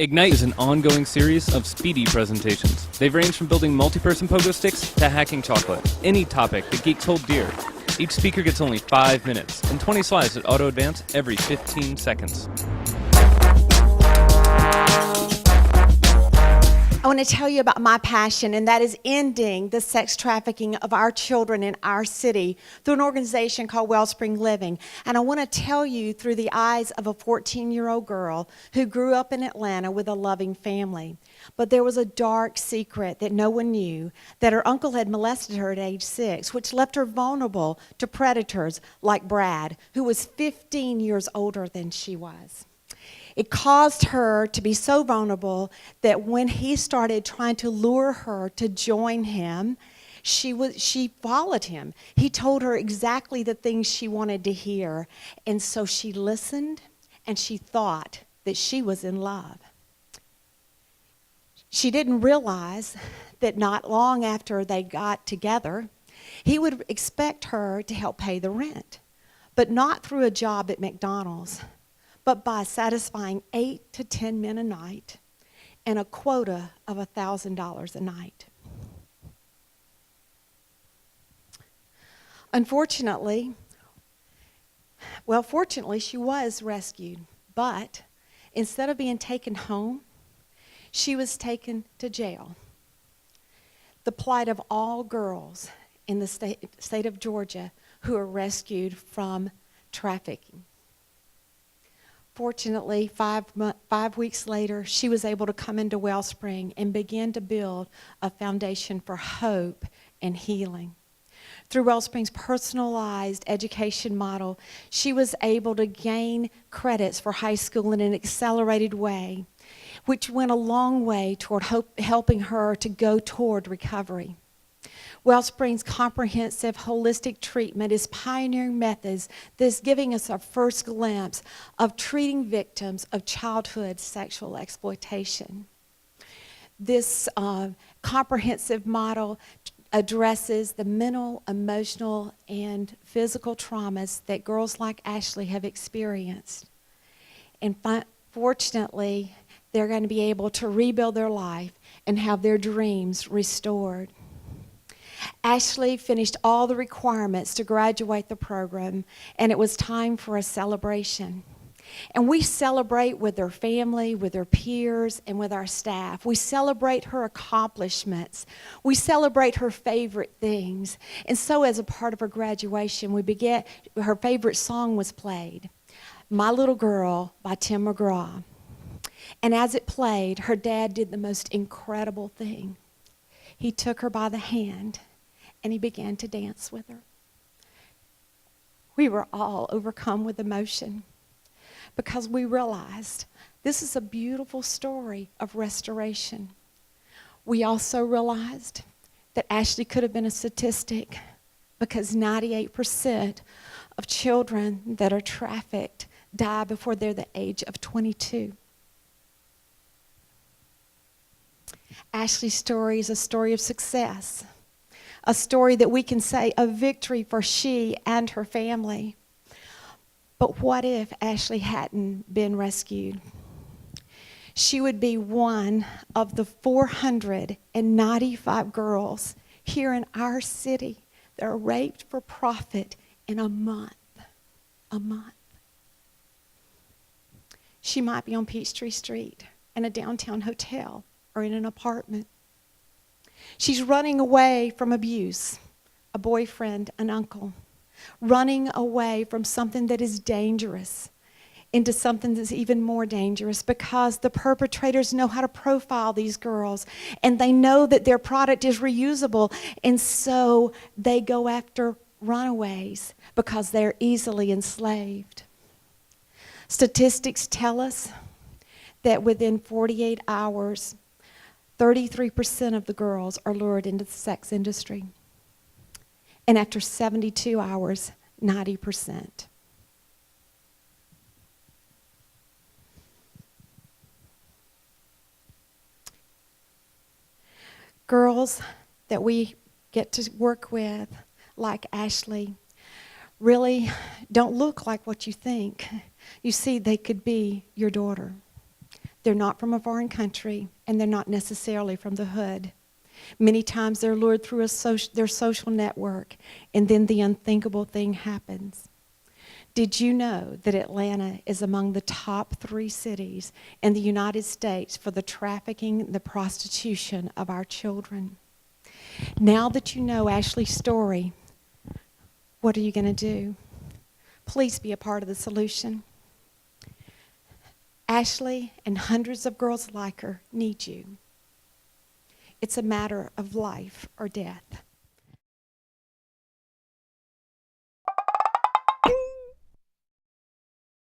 Ignite is an ongoing series of speedy presentations. They've ranged from building multi-person pogo sticks to hacking chocolate. Any topic that geeks hold dear. Each speaker gets only 5 minutes and 20 slides that auto-advance every 15 seconds. I want to tell you about my passion, and that is ending the sex trafficking of our children in our city through an organization called Wellspring Living. And I want to tell you through the eyes of a 14-year-old girl who grew up in Atlanta with a loving family. But there was a dark secret that no one knew, that her uncle had molested her at age 6, which left her vulnerable to predators like Brad, who was 15 years older than she was. It caused her to be so vulnerable that when he started trying to lure her to join him, she followed him. He told her exactly the things she wanted to hear. And so she listened, and she thought that she was in love. She didn't realize that not long after they got together, he would expect her to help pay the rent, but not through a job at McDonald's, but by satisfying 8 to 10 men a night and a quota of $1,000 a night. Fortunately, she was rescued, but instead of being taken home, she was taken to jail. The plight of all girls in the state of Georgia who are rescued from trafficking. Fortunately, 5 weeks later, she was able to come into Wellspring and begin to build a foundation for hope and healing. Through Wellspring's personalized education model, she was able to gain credits for high school in an accelerated way, which went a long way toward helping her to go toward recovery. Wellspring's comprehensive holistic treatment is pioneering methods that's giving us our first glimpse of treating victims of childhood sexual exploitation. This comprehensive model addresses the mental, emotional, and physical traumas that girls like Ashley have experienced. And fortunately, they're going to be able to rebuild their life and have their dreams restored. Ashley finished all the requirements to graduate the program, and it was time for a celebration. And we celebrate with her family, with her peers, and with our staff. We celebrate her accomplishments. We celebrate her favorite things. And so as a part of her graduation, her favorite song was played, My Little Girl by Tim McGraw. And as it played, her dad did the most incredible thing. He took her by the hand and he began to dance with her. We were all overcome with emotion because we realized this is a beautiful story of restoration. We also realized that Ashley could have been a statistic because 98% of children that are trafficked die before they're the age of 22. Ashley's story is a story of success, a story that we can say a victory for she and her family. But what if Ashley hadn't been rescued? She would be one of the 495 girls here in our city that are raped for profit in a month. A month. She might be on Peachtree Street in a downtown hotel or in an apartment. She's running away from abuse, a boyfriend, an uncle, running away from something that is dangerous into something that's even more dangerous because the perpetrators know how to profile these girls and they know that their product is reusable, and so they go after runaways because they're easily enslaved. Statistics tell us that within 48 hours, 33% of the girls are lured into the sex industry. And after 72 hours, 90%. Girls that we get to work with, like Ashley, really don't look like what you think. You see, they could be your daughter. They're not from a foreign country, and they're not necessarily from the hood. Many times they're lured through their social network, and then the unthinkable thing happens. Did you know that Atlanta is among the top 3 cities in the United States for the trafficking, the prostitution of our children? Now that you know Ashley's story, what are you going to do? Please be a part of the solution. Ashley and hundreds of girls like her need you. It's a matter of life or death.